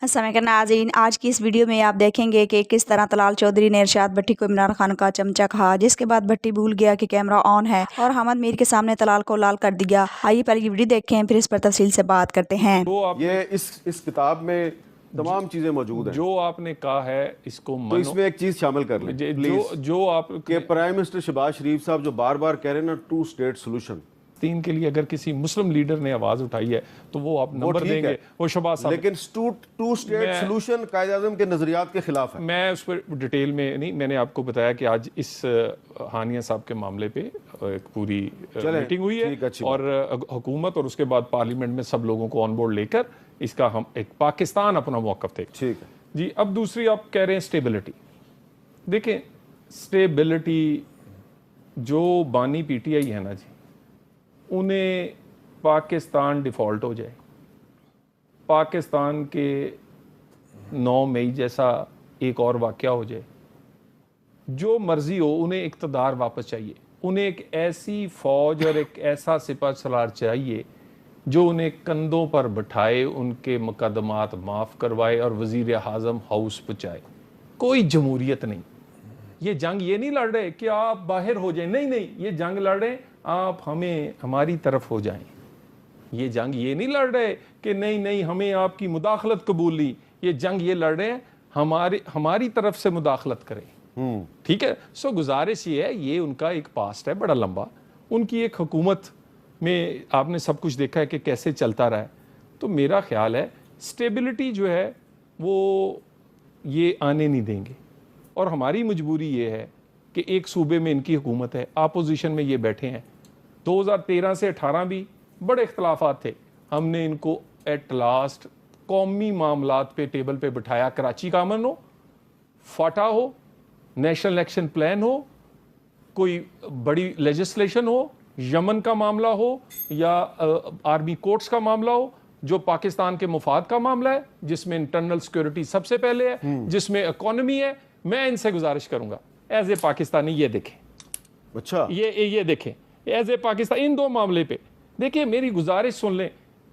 अस्सलाम वालेकुम नाज़रीन, आज की इस वीडियो में आप देखेंगे कि किस तरह तलाल चौधरी ने इरशाद भट्टी को इमरान खान का चमचा कहा, जिसके बाद भट्टी भूल गया कि कैमरा ऑन है और हमद मीर के सामने तलाल को लाल कर दिया। आइए पहले ये वीडियो देखें, फिर इस पर तफसील से बात करते हैं। ये इस किताब में तमाम चीजें मौजूद हैं। जो आपने कहा है इसको तो इसमें एक चीज शामिल कर लें प्लीज, जो आप कि प्राइम मिनिस्टर शहबाज शरीफ साहब जो बार बार कह रहे हैं ना 2 स्टेट सोल्यूशन, तीन के लिए अगर किसी मुस्लिम लीडर ने आवाज उठाई है तो वो आप नंबर देंगे, वो शहबाज साहब। लेकिन 2 स्टेट सोल्यूशन कायद आज़म के नजरियात के खिलाफ है। मैं उस पर डिटेल में नहीं, मैंने आपको बताया कि आज इस हानिया साहब के मामले पे एक पूरी मीटिंग हुई है और हुकूमत और उसके बाद पार्लियामेंट में सब लोगों को ऑन बोर्ड लेकर इसका हम एक पाकिस्तान अपना मौक़िफ़ थे। ठीक है जी। अब दूसरी आप कह रहे हैं स्टेबिलिटी। देखें, स्टेबिलिटी जो बानी पीटीआई है ना जी, उन्हें पाकिस्तान डिफ़ॉल्ट हो जाए, पाकिस्तान के 9 मई जैसा एक और वाक़या हो जाए, जो मर्ज़ी हो, उन्हें इक़्तिदार वापस चाहिए। उन्हें एक ऐसी फ़ौज और एक ऐसा सिपह सलार चाहिए जो उन्हें कंधों पर बिठाए, उनके मुकदमात माफ़ करवाए और वज़ीर आज़म हाउस पहुँचाए। कोई जमहूरियत नहीं। ये जंग ये नहीं लड़ रहे कि आप बाहर हो जाएं, नहीं नहीं, ये जंग लड़ रहे आप हमारी तरफ हो जाएं। ये जंग ये नहीं लड़ रहे कि नहीं नहीं हमें आपकी मुदाखलत कबूल नहीं, ये जंग ये लड़ रहे हैं हमारी तरफ से मुदाखलत करें। ठीक है। सो गुजारिश ये है, ये उनका एक पास्ट है बड़ा लंबा, उनकी एक हुकूमत में आपने सब कुछ देखा है कि कैसे चलता रहा है। तो मेरा ख्याल है स्टेबिलिटी जो है वो ये आने नहीं देंगे और हमारी मजबूरी ये है कि एक सूबे में इनकी हुकूमत है, अपोजिशन में ये बैठे हैं। 2013 से 18 भी बड़े इख्तलाफात थे, हमने इनको एट लास्ट कौमी मामलात पे टेबल पे बिठाया। कराची का अमन हो, फाटा हो, नेशनल एक्शन प्लान हो, कोई बड़ी लेजिस्लेशन हो, यमन का मामला हो या आर्मी कोर्ट्स का मामला हो, जो पाकिस्तान के मुफाद का मामला है, जिसमें इंटरनल सिक्योरिटी सबसे पहले है, जिसमें इकोनॉमी है। मैं इनसे गुजारिश करूंगा एज ए पाकिस्तानी ये देखें, अच्छा ये देखें एज ए पाकिस्तान इन 2 मामले पे देखिए, मेरी गुजारिश सुन लें।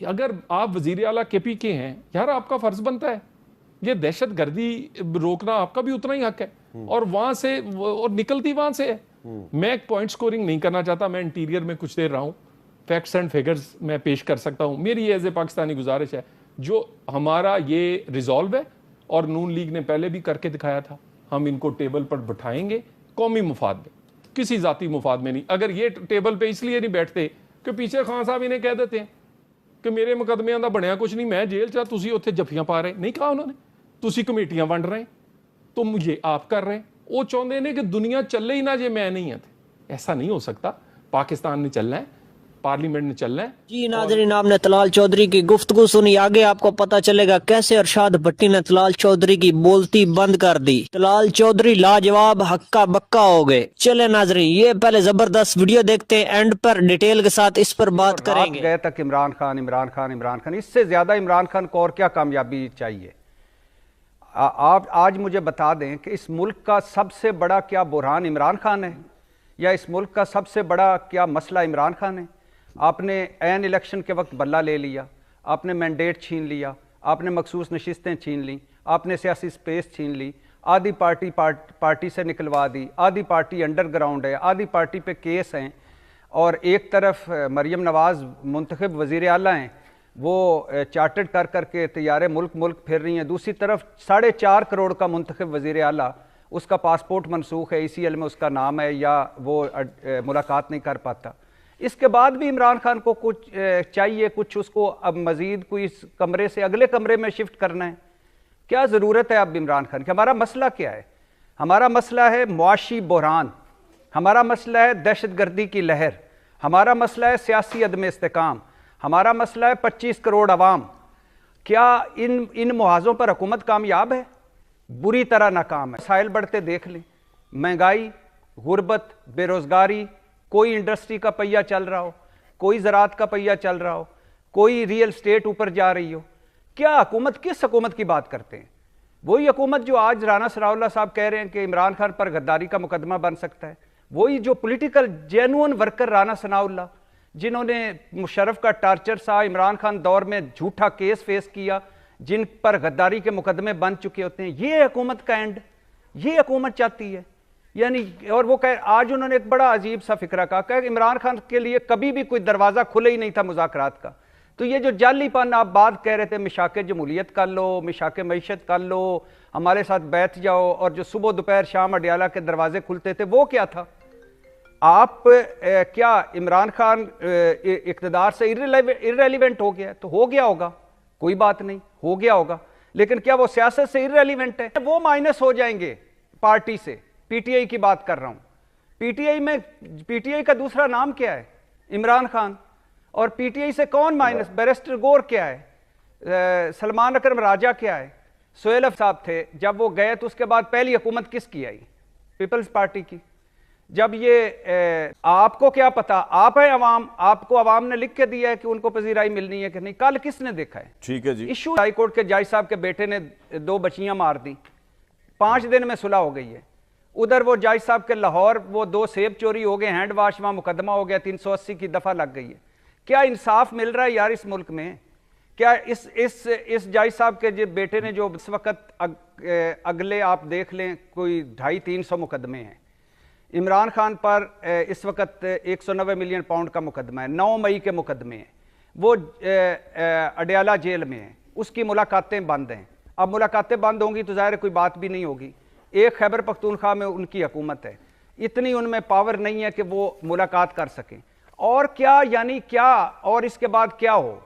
अगर आप वजीर आला KP के हैं यार, आपका फर्ज बनता है ये दहशत गर्दी रोकना, आपका भी उतना ही हक है और वहां से और निकलती वहां से है। मैं पॉइंट स्कोरिंग नहीं करना चाहता, मैं इंटीरियर में कुछ देर रहा हूँ, फैक्ट्स एंड फिगर्स मैं पेश कर सकता हूँ। मेरी एज ए पाकिस्तानी गुजारिश है, जो हमारा ये रिजॉल्व है और नून लीग ने पहले भी करके दिखाया था, हम इनको टेबल पर बिठाएंगे कौमी मुफाद में, किसी जाती मुफाद में नहीं। अगर ये टेबल पे इसलिए नहीं बैठते कि पीछे खान साहब इन्हें कह देते हैं कि मेरे मुकदमियां दा बनया कुछ नहीं, मैं जेल चा, तुसी उत्थे जफियां पा रहे, नहीं कहा उन्होंने, तुसी कमेटियां वंड रहे, तो मुझे आप कर रहे हैं। वो चाहते हैं कि दुनिया चले ही ना जे मैं नहीं है। ऐसा नहीं हो सकता। पाकिस्तान ने चलना है, पार्लियामेंट ने चलना है। जी नाज़रीन, आपने तलाल चौधरी की गुफ्तगू सुनी, आगे आपको पता चलेगा कैसे इरशाद भट्टी ने तलाल चौधरी की बोलती बंद कर दी। तलाल चौधरी लाजवाब हक्का बक्का हो गए। चले नाज़रीन, ये पहले जबरदस्त वीडियो देखते हैं, एंड पर डिटेल के साथ इस पर बात करेंगे। गए तक इमरान खान, इससे ज्यादा इमरान खान को और क्या कामयाबी चाहिए? आप आज मुझे बता दें कि इस मुल्क का सबसे बड़ा क्या बुरहान इमरान खान है, या इस मुल्क का सबसे बड़ा क्या मसला इमरान खान है? आपने ऐन इलेक्शन के वक्त बल्ला ले लिया, आपने मैंडेट छीन लिया, आपने मखसूस नशिस्तें छीन ली, आपने सियासी स्पेस छीन ली, आधी पार्टी से निकलवा दी, आधी पार्टी अंडरग्राउंड है, आधी पार्टी पे केस हैं, और एक तरफ मरियम नवाज़ मुंतखब वज़ीर आला हैं, वो चार्टर्ड कर करके तैयारे मुल्क फिर रही हैं। दूसरी तरफ 4.5 करोड़ का मुंतखब वज़ीर आला, उसका पासपोर्ट मनसूख है, ECL में उसका नाम है, या वो मुलाकात नहीं कर पाता। इसके बाद भी इमरान खान को कुछ चाहिए, कुछ उसको अब मज़ीद कोई इस कमरे से अगले कमरे में शिफ्ट करना है। क्या ज़रूरत है अब इमरान खान की? हमारा मसला क्या है? हमारा मसला है मुआशी बहरान, हमारा मसला है दहशतगर्दी की लहर, हमारा मसला है सियासी अदम इस्तेकाम, हमारा मसला है 25 करोड़ अवाम। क्या इन मुहाज़ों पर हुकूमत कामयाब है? बुरी तरह नाकाम है। मसाइल बढ़ते देख लें, महंगाई, गुर्बत, बेरोज़गारी, कोई इंडस्ट्री का पहिया चल रहा हो, कोई ज़राअत का पहिया चल रहा हो, कोई रियल स्टेट ऊपर जा रही हो। क्या हुकूमत, किस हुकूमत की बात करते हैं? वही हुकूमत जो आज राना सनाउल्लाह साहब कह रहे हैं कि इमरान खान पर गद्दारी का मुकदमा बन सकता है, वही जो political genuine worker Rana Sanaullah, जिन्होंने मुशर्रफ का टार्चर सहा, इमरान खान दौर में झूठा केस फेस किया, جن پر غداری کے مقدمے بن چکے ہوتے ہیں. یہ حکومت کا اینڈ, یہ حکومت چاہتی ہے. یعنی اور وہ آج انہوں نے ایک بڑا عجیب سا فکرہ کہا کہ عمران خان کے لیے کبھی بھی کوئی دروازہ کھلے ہی نہیں تھا مذاکرات کا. تو یہ جو جعلی پن آپ بات کہہ رہے تھے, مشاق جمہوریت کر لو, مشاق معیشت کر لو, ہمارے ساتھ بیٹھ جاؤ, اور جو صبح دوپہر شام اڈیالہ کے دروازے کھلتے تھے, وہ کیا تھا؟ آپ کیا عمران خان اقتدار سے irrelevant ہو گیا؟ تو ہو گیا ہوگا, کوئی بات نہیں, ہو گیا ہوگا, لیکن کیا وہ سیاست سے irrelevant ہے؟ وہ مائنس ہو جائیں گے پارٹی سے. پی ٹی آئی کی بات کر رہا ہوں. پی ٹی آئی کا دوسرا نام کیا ہے؟ عمران خان. اور پی ٹی آئی سے کون مائنس؟ بیرسٹر گور کیا ہے؟ سلمان اکرم راجہ کیا ہے؟ سہیل صاحب تھے. جب وہ گئے تو اس کے بعد پہلی حکومت کس کی آئی؟ پیپلز پارٹی کی. جب یہ آپ کو کیا پتا, آپ ہیں عوام, آپ کو عوام نے لکھ کے دیا ہے کہ ان کو پذیرائی ملنی ہے کہ نہیں. کل کس نے دیکھا ہے؟ ٹھیک ہے جی. ایشو ہائی کورٹ کے جج صاحب کے بیٹے نے 2 بچیاں مار دی, 5 دن میں صلح ہو گئی ہے. ادھر وہ جج صاحب کے لاہور وہ 2 سیب چوری ہو گئے, ہینڈ واش, وہاں مقدمہ ہو گیا, 380 کی دفعہ لگ گئی ہے. کیا انصاف مل رہا ہے یار اس ملک میں؟ کیا اس جج صاحب کے جو بیٹے نے جو اس وقت اگلے آپ دیکھ لیں کوئی 250-300 مقدمے ہیں. عمران خان پر اس وقت 190 ملین پاؤنڈ کا مقدمہ ہے, 9 مئی کے مقدمے ہیں. وہ اڈیالہ جیل میں ہیں, اس کی ملاقاتیں بند ہیں. اب ملاقاتیں بند ہوں گی تو ظاہر کوئی بات بھی نہیں ہوگی. ایک خیبر پختونخوا میں ان کی حکومت ہے, اتنی ان میں پاور نہیں ہے کہ وہ ملاقات کر سکیں. اور کیا یعنی کیا, اور اس کے بعد کیا ہو؟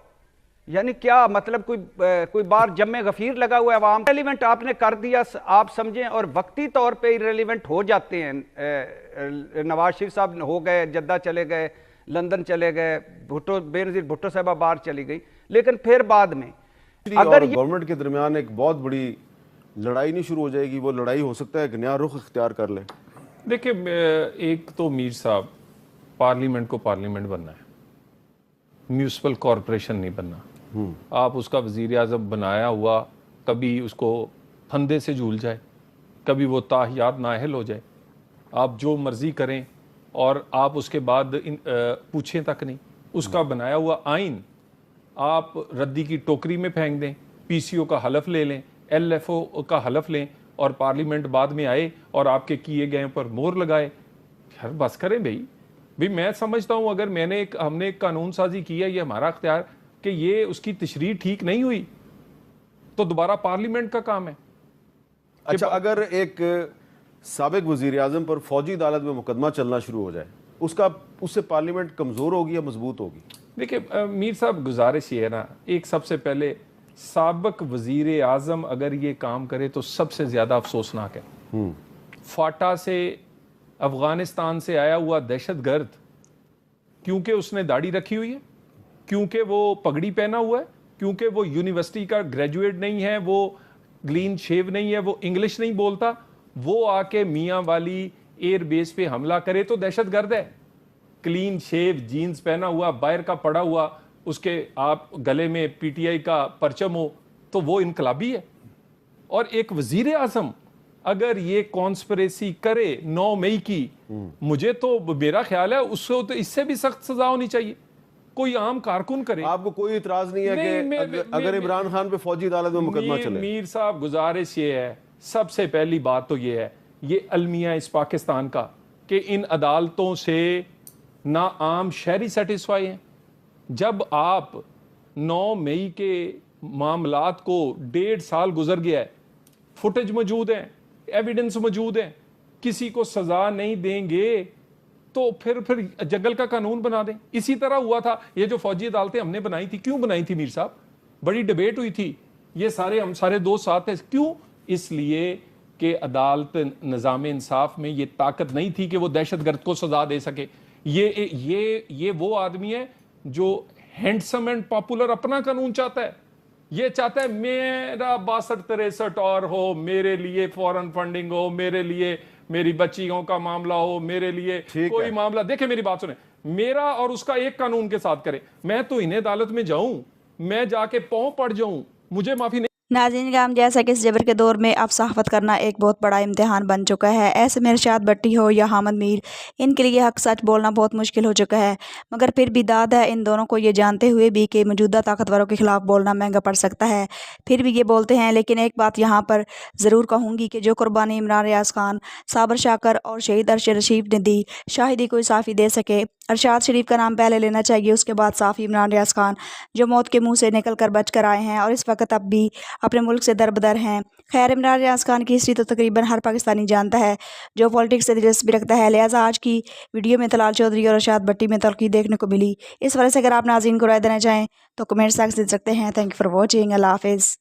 یعنی کیا مطلب کوئی بار جمع غفیر لگا ہوا ہے عوام. ریلیونٹ آپ نے کر دیا, آپ سمجھیں, اور وقتی طور پہ ریلیونٹ ہو جاتے ہیں. نواز شریف صاحب ہو گئے, جدہ چلے گئے, لندن چلے گئے, بے نظیر بھٹو صاحبہ باہر چلی گئی, لیکن پھر بعد میں اگر گورنمنٹ کے درمیان ایک بہت بڑی لڑائی نہیں شروع ہو جائے گی, وہ لڑائی ہو سکتا ہے ایک نیا رخ اختیار کر لے. دیکھیں, ایک تو میر صاحب پارلیمنٹ کو پارلیمنٹ بننا ہے, میونسپل کارپوریشن نہیں بننا. آپ اس کا وزیر اعظم بنایا ہوا کبھی اس کو پھندے سے جھول جائے, کبھی وہ تاحیات نااہل ہو جائے, آپ جو مرضی کریں اور آپ اس کے بعد پوچھیں تک نہیں. اس کا بنایا ہوا آئین آپ ردی کی ٹوکری میں پھینک دیں, پی سی او کا حلف لے لیں, ایل ایف او کا حلف لیں, اور پارلیمنٹ بعد میں آئے اور آپ کے کیے گئے پر مہر لگائے. یار بس کریں بھائی. میں سمجھتا ہوں اگر ہم نے ایک قانون سازی کی ہے, یہ ہمارا اختیار کہ یہ اس کی تشریح ٹھیک نہیں ہوئی تو دوبارہ پارلیمنٹ کا کام ہے. اچھا, اگر ایک سابق وزیر اعظم پر فوجی عدالت میں مقدمہ چلنا شروع ہو جائے, اس سے پارلیمنٹ کمزور ہوگی یا مضبوط ہوگی؟ دیکھیں میر صاحب, گزارش یہ ہے نا, ایک سب سے پہلے سابق وزیر اعظم اگر یہ کام کرے تو سب سے زیادہ افسوسناک ہے. فاٹا سے, افغانستان سے آیا ہوا دہشت گرد, کیونکہ اس نے داڑھی رکھی ہوئی ہے, کیونکہ وہ پگڑی پہنا ہوا ہے, کیونکہ وہ یونیورسٹی کا گریجویٹ نہیں ہے, وہ کلین شیو نہیں ہے, وہ انگلش نہیں بولتا, وہ آ کے میاں والی ایئر بیس پہ حملہ کرے تو دہشت گرد ہے. کلین شیو, جینز پہنا ہوا, باہر کا پڑا ہوا, اس کے آپ گلے میں پی ٹی آئی کا پرچم ہو تو وہ انقلابی ہے. اور ایک وزیر اعظم اگر یہ کانسپریسی کرے 9 مئی کی, مجھے تو میرا خیال ہے اس سے بھی سخت سزا ہونی چاہیے. کوئی عام کارکن کرے. آپ کو کوئی اعتراض نہیں ہے کہ اگر عمران خان پہ فوجی عدالت میں مقدمہ چلے؟ میر صاحب, گزارش یہ ہے, سب سے پہلی بات تو یہ ہے, یہ المیہ اس پاکستان کا کہ ان عدالتوں سے نہ عام شہری سیٹسفائی ہیں. جب آپ 9 مئی کے معاملات کو 1.5 سال گزر گیا ہے, فوٹیج موجود ہیں, ایویڈنس موجود ہیں, کسی کو سزا نہیں دیں گے تو پھر جنگل کا قانون بنا دیں. اسی طرح ہوا تھا یہ جو فوجی عدالتیں ہم نے بنائی تھی. کیوں بنائی تھی میر صاحب؟ بڑی ڈیبیٹ ہوئی تھی, یہ ہم سارے دوست ساتھ تھے. کیوں؟ اس لیے کہ عدالت نظام انصاف میں یہ طاقت نہیں تھی کہ وہ دہشت گرد کو سزا دے سکے. یہ وہ آدمی ہے جو ہینڈسم اینڈ پاپولر اپنا قانون چاہتا ہے. یہ چاہتا ہے میرا 62-63 اور ہو, میرے لیے فورن فنڈنگ ہو, میرے لیے میری بچیوں کا معاملہ ہو, میرے لیے کوئی معاملہ. دیکھیں میری بات سنیں, میرا اور اس کا ایک قانون کے ساتھ کرے. میں تو انہیں عدالت میں جاؤں, میں جا کے پاؤں پڑ جاؤں, مجھے معافی نہیں नाज़रीन किराम, जैसा कि इस जबर के दौर में अब सहाफ़त करना एक बहुत बड़ा इम्तिहान बन चुका है। ऐसे में इरशाद भट्टी हो या हामिद मीर, इनके लिए हक सच बोलना बहुत मुश्किल हो चुका है। मगर फिर भी दाद है इन दोनों को ये जानते हुए भी कि मौजूदा ताकतवरों के खिलाफ बोलना महंगा पड़ सकता है। फिर भी ये बोलते हैं। लेकिन एक बात यहाँ पर ज़रूर कहूँगी कि जो कुर्बानी इमरान रियाज खान, साबर शाकर और शहीद अरशद रशीद ने दी, शायद ही कोई साफ़ी दे सके। अरशाद शरीफ का नाम पहले लेना चाहिए, उसके बाद साफ़ी इमरान रियाज खान, जो मौत के मुंह से निकल कर बच कर आए हैं और इस वक्त अब भी अपने मुल्क से दरबदर हैं। खैर, इमरान रियाज खान की हिस्ट्री तो तकरीबन हर पाकिस्तानी जानता है जो पॉलिटिक्स से दिलचस्पी रखता है। लिहाजा आज की वीडियो में तलाल चौधरी और इरशाद भट्टी में तल्खी देखने को मिली। इस वजह से अगर आप नाज़रीन को राय देना चाहें तो कमेंट सेक्शन दे सकते हैं। Thank you for watching. अल्लाह हाफिज़।